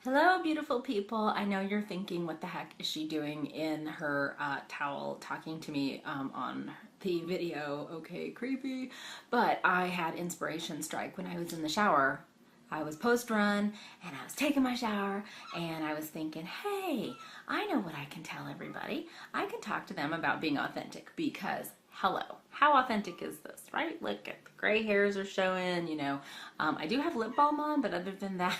Hello, beautiful people. I know you're thinking, what the heck is she doing in her towel talking to me on the video? Okay, creepy. But I had inspiration strike when I was in the shower. I was post-run and I was taking my shower and I was thinking, hey, I know what I can tell everybody. I can talk to them about being authentic because hello, how authentic is this, right? Look at the gray hairs are showing, I do have lip balm on, but other than that,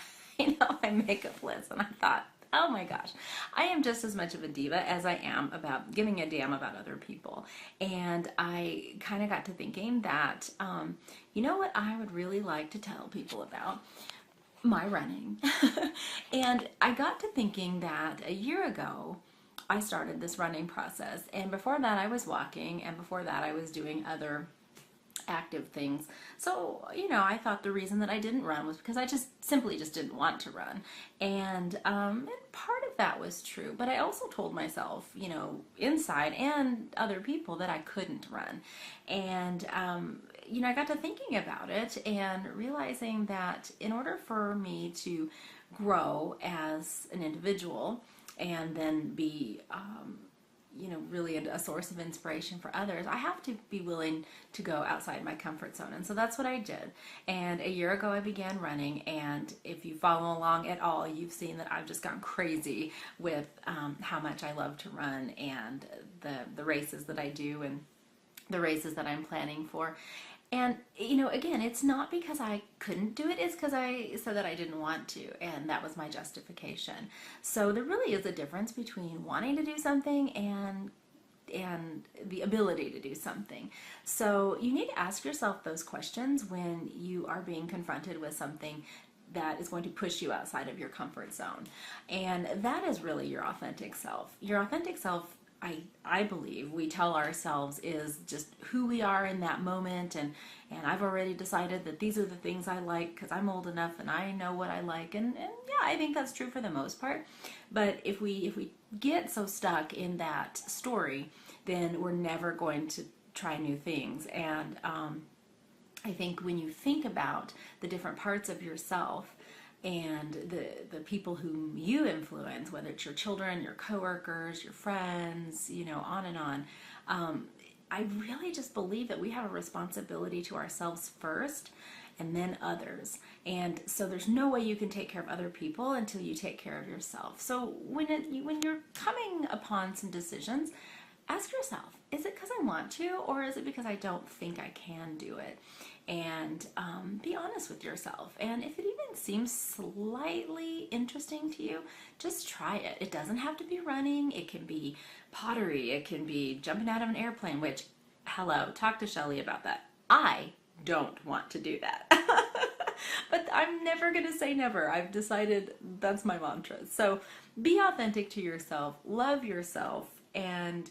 my makeup list. And I thought, oh my gosh, I am just as much of a diva as I am about giving a damn about other people. And I kind of got to thinking that, you know what I would really like to tell people about? My running. And I got to thinking that a year ago, I started this running process. And before that, I was walking, and before that, I was doing other active things. So, I thought the reason that I didn't run was because I simply didn't want to run. And part of that was true, but I also told myself, inside and other people that I couldn't run. And, I got to thinking about it and realizing that in order for me to grow as an individual and then be, really a source of inspiration for others, I have to be willing to go outside my comfort zone. And so that's what I did. And a year ago, I began running. And if you follow along at all, you've seen that I've just gone crazy with how much I love to run and the races that I do and the races that I'm planning for. And, again, it's not because I couldn't do it, it's because I said that I didn't want to, and that was my justification. So there really is a difference between wanting to do something and the ability to do something. So you need to ask yourself those questions when you are being confronted with something that is going to push you outside of your comfort zone. And that is really your authentic self. Your authentic self, I believe we tell ourselves, is just who we are in that moment, and I've already decided that these are the things I like because I'm old enough and I know what I like, and yeah, I think that's true for the most part. But if we get so stuck in that story, then we're never going to try new things. And I think when you think about the different parts of yourself and the people whom you influence, whether it's your children, your coworkers, your friends, on and on, I really just believe that we have a responsibility to ourselves first and then others. And so there's no way you can take care of other people until you take care of yourself. So when you're coming upon some decisions, ask yourself, is it because I want to, or is it because I don't think I can do it? And be honest with yourself. And if it even seems slightly interesting to you, just try it. It doesn't have to be running. It can be pottery. It can be jumping out of an airplane, which, hello, talk to Shelly about that. I don't want to do that. But I'm never going to say never. I've decided that's my mantra. So be authentic to yourself, love yourself, and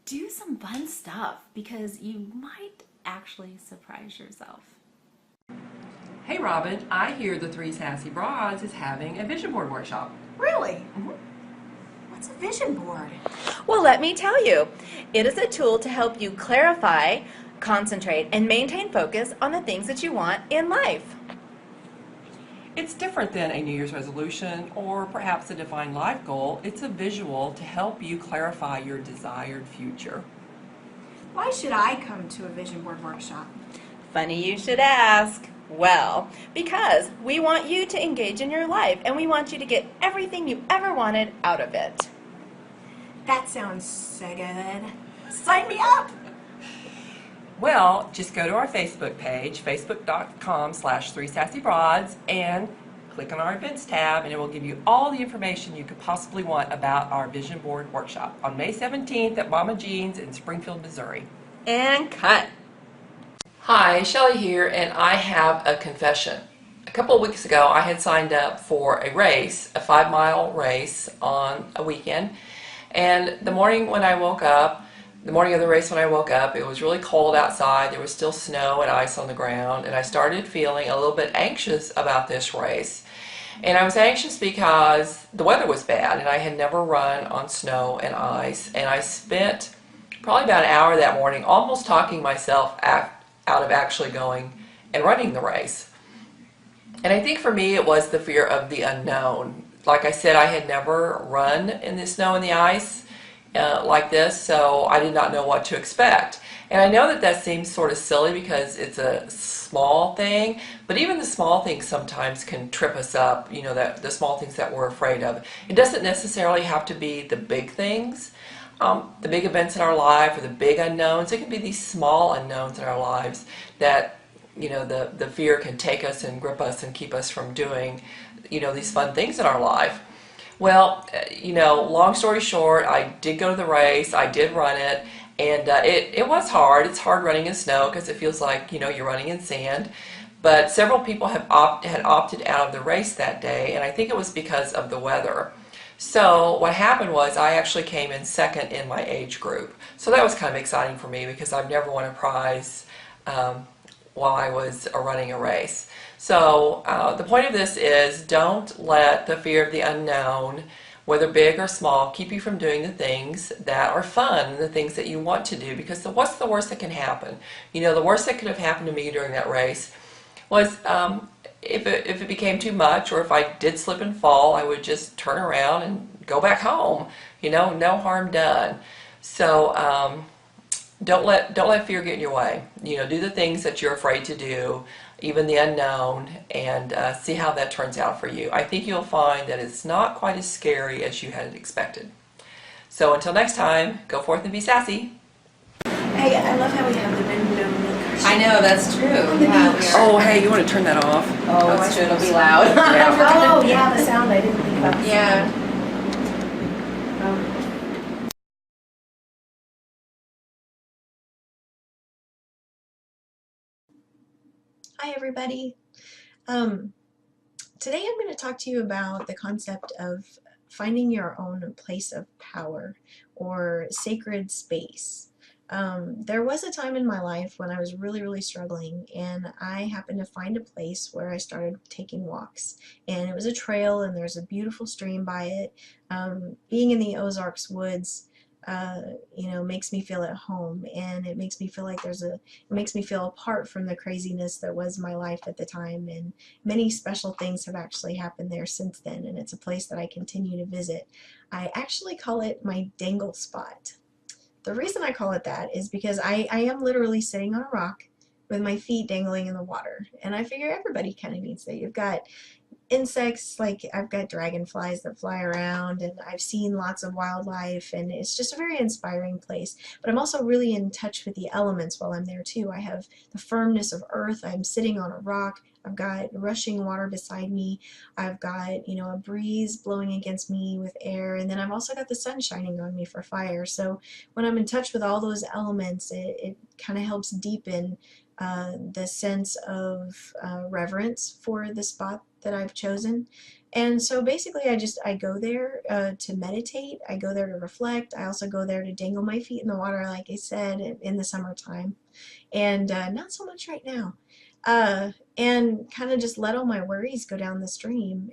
do some fun stuff because you might actually surprise yourself. Hey Robin, I hear the Three Sassy Broads is having a vision board workshop. Really? What's a vision board? Well, let me tell you. It is a tool to help you clarify, concentrate, and maintain focus on the things that you want in life. It's different than a New Year's resolution or perhaps a defined life goal. It's a visual to help you clarify your desired future. Why should I come to a vision board workshop? Funny you should ask. Well, because we want you to engage in your life and we want you to get everything you ever wanted out of it. That sounds so good. Sign me up! Well, just go to our Facebook page, facebook.com/3sassybroads, and click on our events tab, and it will give you all the information you could possibly want about our vision board workshop on May 17th at Mama Jean's in Springfield, Missouri. And cut. Hi, Shelly here, and I have a confession. A couple of weeks ago, I had signed up for a race, a 5-mile race on a weekend, and the morning when I woke up, the morning of the race when I woke up, it was really cold outside. There was still snow and ice on the ground, and I started feeling a little bit anxious about this race. And I was anxious because the weather was bad, and I had never run on snow and ice, and I spent probably about an hour that morning almost talking myself out of actually going and running the race. And I think for me it was the fear of the unknown. like I said, I had never run in the snow and the ice like this, so I did not know what to expect. And I know that that seems sort of silly because it's a small thing, but even the small things sometimes can trip us up, you know, that the small things that we're afraid of. It doesn't necessarily have to be the big things, the big events in our life or the big unknowns. It can be these small unknowns in our lives that, you know, the fear can take us and grip us and keep us from doing, you know, these fun things in our life. Well, you know, long story short, I did go to the race. I did run it, and it was hard. It's hard running in snow because it feels like, you know, you're running in sand. But several people had opted out of the race that day, and I think it was because of the weather. So what happened was I actually came in second in my age group. So that was kind of exciting for me because I've never won a prize while I was running a race. So the point of this is, don't let the fear of the unknown, whether big or small, keep you from doing the things that are fun and the things that you want to do, because what's the worst that can happen? You know, the worst that could have happened to me during that race was if it became too much, or if I did slip and fall, I would just turn around and go back home. You know, no harm done. So don't let fear get in your way. You know, do the things that you're afraid to do, even the unknown, and see how that turns out for you. I think you'll find that it's not quite as scary as you had expected. So until next time, go forth and be sassy. Hey, I love how we have the window makers. I know, that's true. On the Yeah, beach. we are. Oh, hey, you want to turn that off? Oh, it's true. It'll be loud. Oh, yeah, the sound. I didn't think about the sound. Yeah. Hi, everybody. Um, Today I'm going to talk to you about the concept of finding your own place of power or sacred space. There was a time in my life when I was really, really struggling, and I happened to find a place where I started taking walks. And it was a trail, and there's a beautiful stream by it. Being in the Ozarks woods, you know, makes me feel at home, and it makes me feel like it makes me feel apart from the craziness that was my life at the time. And many special things have actually happened there since then, and it's a place that I continue to visit. I actually call it my dangle spot. The reason I call it that is because I am literally sitting on a rock with my feet dangling in the water, and I figure everybody kind of needs that. You've got insects, like I've got dragonflies that fly around, and I've seen lots of wildlife, and it's just a very inspiring place. But I'm also really in touch with the elements while I'm there too. I have the firmness of earth. I'm sitting on a rock. I've got rushing water beside me. I've got, you know, a breeze blowing against me with air, and then I've also got the sun shining on me for fire. So when I'm in touch with all those elements, it kind of helps deepen the sense of reverence for the spot that I've chosen. And so basically I go there to meditate. I go there to reflect. I also go there to dangle my feet in the water, like I said, in the summertime, and not so much right now. And kind of just let all my worries go down the stream.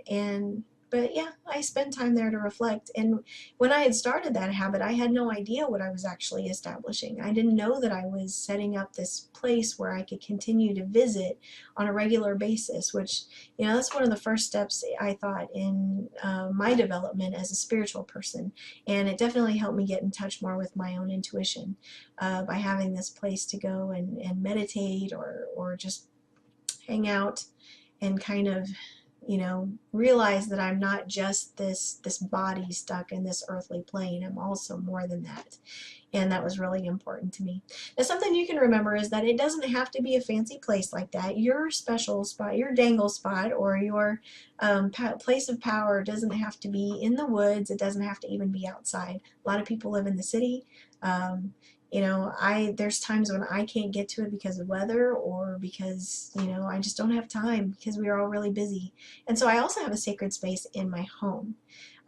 But yeah, I spend time there to reflect. And when I had started that habit, I had no idea what I was actually establishing. I didn't know that I was setting up this place where I could continue to visit on a regular basis, which, you know, that's one of the first steps I thought in my development as a spiritual person. And it definitely helped me get in touch more with my own intuition by having this place to go and meditate or just hang out and kind of, you know, realize that I'm not just this body stuck in this earthly plane. I'm also more than that. And that was really important to me. Now, something you can remember is that it doesn't have to be a fancy place like that. Your special spot, your dangle spot, or your place of power doesn't have to be in the woods. It doesn't have to even be outside. A lot of people live in the city. You know, there's times when I can't get to it because of weather, or because, you know, I just don't have time because we are all really busy. And so I also have a sacred space in my home.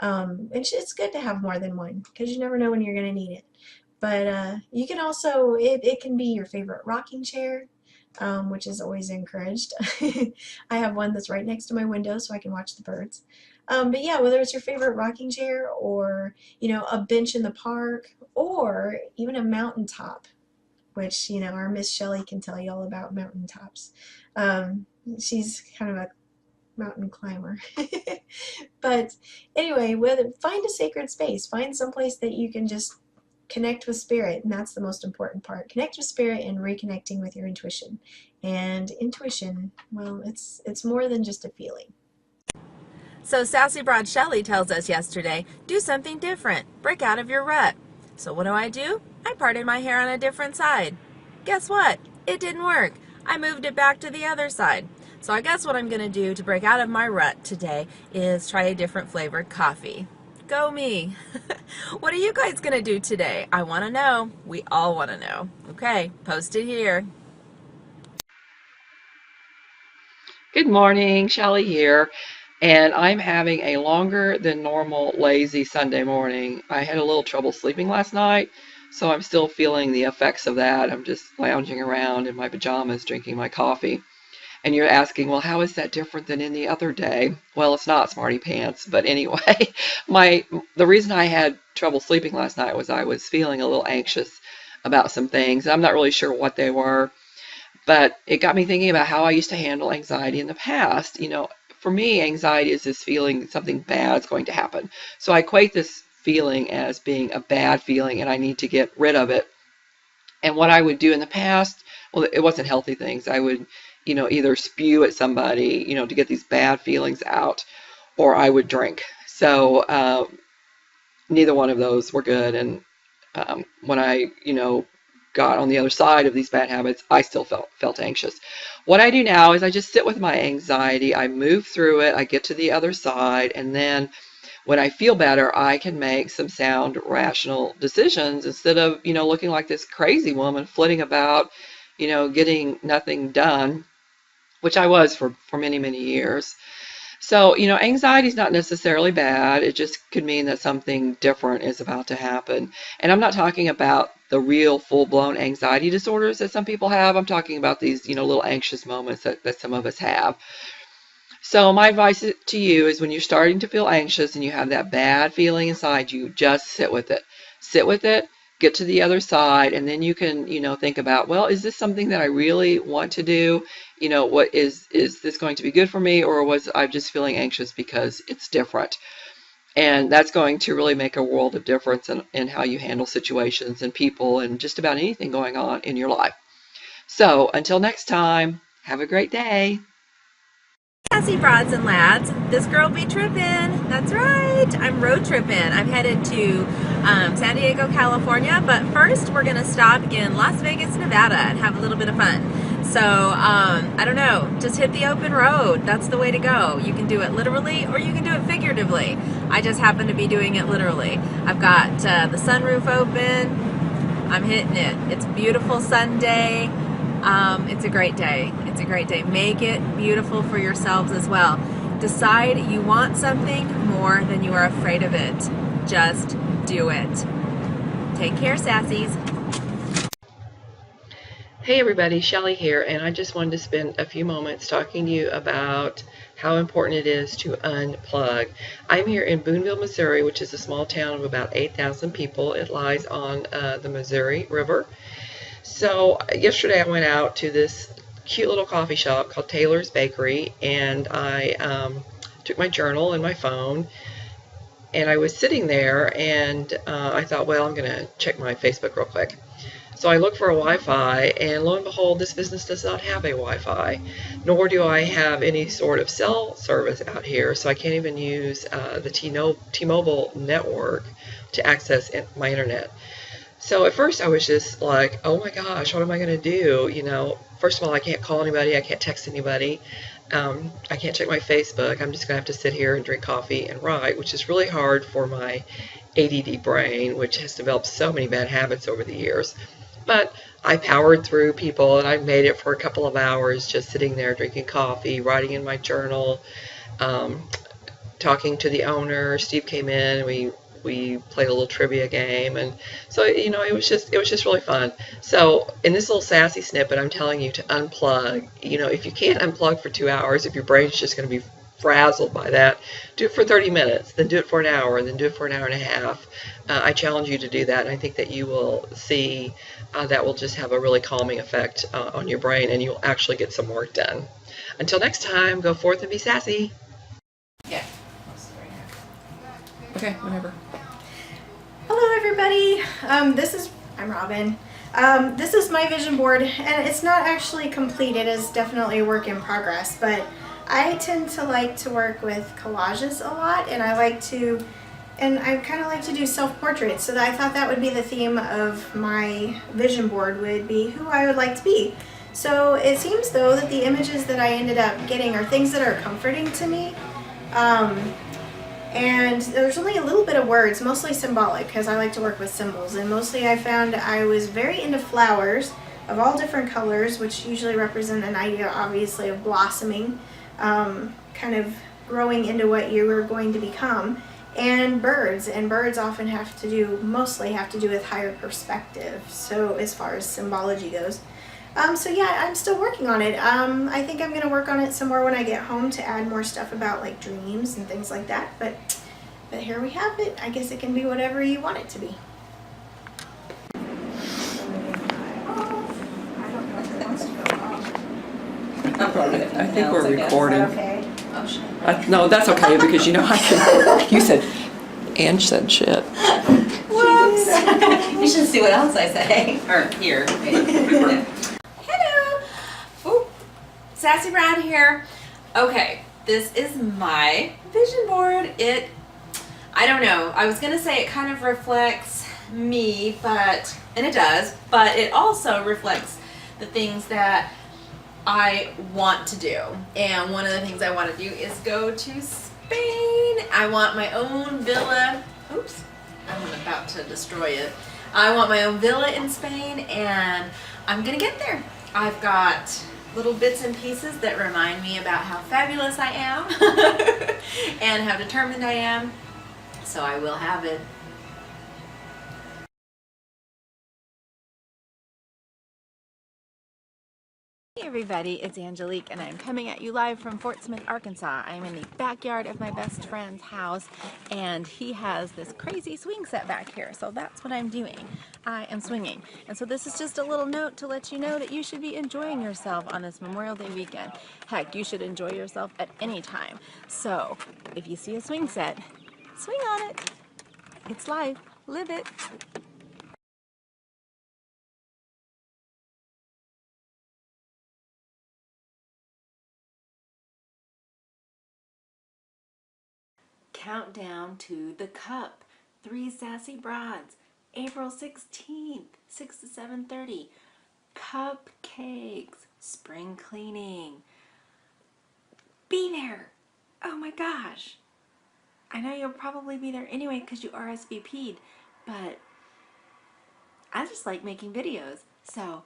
It's good to have more than one because you never know when you're going to need it. But you can also, it can be your favorite rocking chair, which is always encouraged. I have one that's right next to my window so I can watch the birds. But yeah, whether it's your favorite rocking chair, or, you know, a bench in the park, or even a mountaintop, which, you know, our Miss Shelley can tell you all about mountaintops. She's kind of a mountain climber. But anyway, find a sacred space. Find someplace that you can just connect with spirit, and that's the most important part. Connect with spirit and reconnecting with your intuition. And intuition, well, it's more than just a feeling. So Sassy Broad Shelley tells us yesterday, do something different. Break out of your rut. So what do? I parted my hair on a different side. Guess what? It didn't work. I moved it back to the other side. So I guess what I'm going to do to break out of my rut today is try a different flavored coffee. Go me. What are you guys going to do today? I want to know. We all want to know. Okay, post it here. Good morning, Shelley here, and I'm having a longer than normal lazy Sunday morning. I had a little trouble sleeping last night, so I'm still feeling the effects of that. I'm just lounging around in my pajamas drinking my coffee. And you're asking, well, how is that different than any other day? Well, it's not, smarty pants. But anyway, the reason I had trouble sleeping last night was I was feeling a little anxious about some things. I'm not really sure what they were. But it got me thinking about how I used to handle anxiety in the past. For me, anxiety is this feeling something bad is going to happen. So I equate this feeling as being a bad feeling and I need to get rid of it. And what I would do in the past, well, it wasn't healthy things. I would, either spew at somebody, to get these bad feelings out, or I would drink. So neither one of those were good. And when I, got on the other side of these bad habits, I still felt anxious. What I do now is I just sit with my anxiety. I move through it. I get to the other side, and then when I feel better, I can make some sound, rational decisions instead of, looking like this crazy woman flitting about, getting nothing done, which I was for many, many years. So, anxiety is not necessarily bad. It just could mean that something different is about to happen. And I'm not talking about the real full-blown anxiety disorders that some people have. I'm talking about these, little anxious moments that some of us have. So my advice to you is when you're starting to feel anxious and you have that bad feeling inside you, just sit with it. Sit with it, get to the other side, and then you can, think about, well, is this something that I really want to do? What is this going to be good for me, or was I just feeling anxious because it's different? And that's going to really make a world of difference in how you handle situations and people and just about anything going on in your life. So until next time, have a great day. Sassy broads and lads, this girl be trippin'. That's right, I'm road tripping. I'm headed to San Diego, California, but first we're gonna stop in Las Vegas, Nevada and have a little bit of fun. So, I don't know, just hit the open road. That's the way to go. You can do it literally or you can do it figuratively. I just happen to be doing it literally. I've got the sunroof open. I'm hitting it. It's a beautiful Sunday. It's a great day. It's a great day. Make it beautiful for yourselves as well. Decide you want something more than you are afraid of it. Just do it. Take care, sassies. Hey everybody, Shelley here, and I just wanted to spend a few moments talking to you about how important it is to unplug. I'm here in Boonville, Missouri, which is a small town of about 8,000 people. It lies on the Missouri River. So yesterday I went out to this cute little coffee shop called Taylor's Bakery, and I took my journal and my phone, and I was sitting there, and I thought, well, I'm going to check my Facebook real quick. So I looked for a Wi-Fi, and lo and behold, this business does not have a Wi-Fi, nor do I have any sort of cell service out here, so I can't even use the T-Mobile network to access my internet. So at first I was just like, oh my gosh, what am I going to do? First of all, I can't call anybody, I can't text anybody, I can't check my Facebook. I'm just going to have to sit here and drink coffee and write, which is really hard for my ADD brain, which has developed so many bad habits over the years. But I powered through, people, and I made it for a couple of hours just sitting there drinking coffee, writing in my journal, talking to the owner. Steve came in and we played a little trivia game, and so it was just really fun. So in this little sassy snippet, I'm telling you to unplug. If you can't unplug for 2 hours, if your brain's just going to be frazzled by that, do it for 30 minutes, then do it for an hour, and then do it for an hour and a half. I challenge you to do that, and I think that you will see that will just have a really calming effect on your brain, and you'll actually get some work done. Until next time, go forth and be sassy. Yeah. Okay, whatever. Hello everybody, I'm Robin. This is my vision board, and it's not actually complete. It is definitely a work in progress, but I tend to like to work with collages a lot, and I kind of like to do self-portraits, so I thought that would be the theme of my vision board, would be who I would like to be. So it seems though that the images that I ended up getting are things that are comforting to me. And there's only a little bit of words, mostly symbolic, because I like to work with symbols. And mostly I found I was very into flowers of all different colors, which usually represent an idea, obviously, of blossoming, kind of growing into what you are going to become. And birds often mostly have to do with higher perspective, so as far as symbology goes. So yeah, I'm still working on it. I think I'm going to work on it some more when I get home to add more stuff about like dreams and things like that. But here we have it. I guess it can be whatever you want it to be. I think we're recording. Okay. Oh, shit. No, that's okay, because you know I can. You said, Ange said shit. Whoops. You should see what else I say. Or here. Hello! Ooh, Sassy Brad here. Okay, this is my vision board. I don't know, I was gonna say it kind of reflects me, and it does, but it also reflects the things that I want to do. And one of the things I want to do is go to Spain. I want my own villa. Oops, I'm about to destroy it. I want my own villa in Spain, and I'm gonna get there. I've got little bits and pieces that remind me about how fabulous I am and how determined I am, so I will have it. Hey everybody, it's Angelique, and I'm coming at you live from Fort Smith, Arkansas. I'm in the backyard of my best friend's house, and he has this crazy swing set back here, so that's what I'm doing. I am swinging. And so this is just a little note to let you know that you should be enjoying yourself on this Memorial Day weekend. Heck, you should enjoy yourself at any time. So if you see a swing set, swing on it. It's life. Live it. Countdown to the Cup. 3 Sassy Broads. April 16th, 6 to 7:30. Cupcakes. Spring cleaning. Be there. Oh my gosh. I know you'll probably be there anyway because you RSVP'd, but I just like making videos. So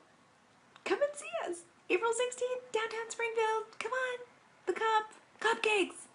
come and see us. April 16th, downtown Springfield. Come on. The Cup. Cupcakes.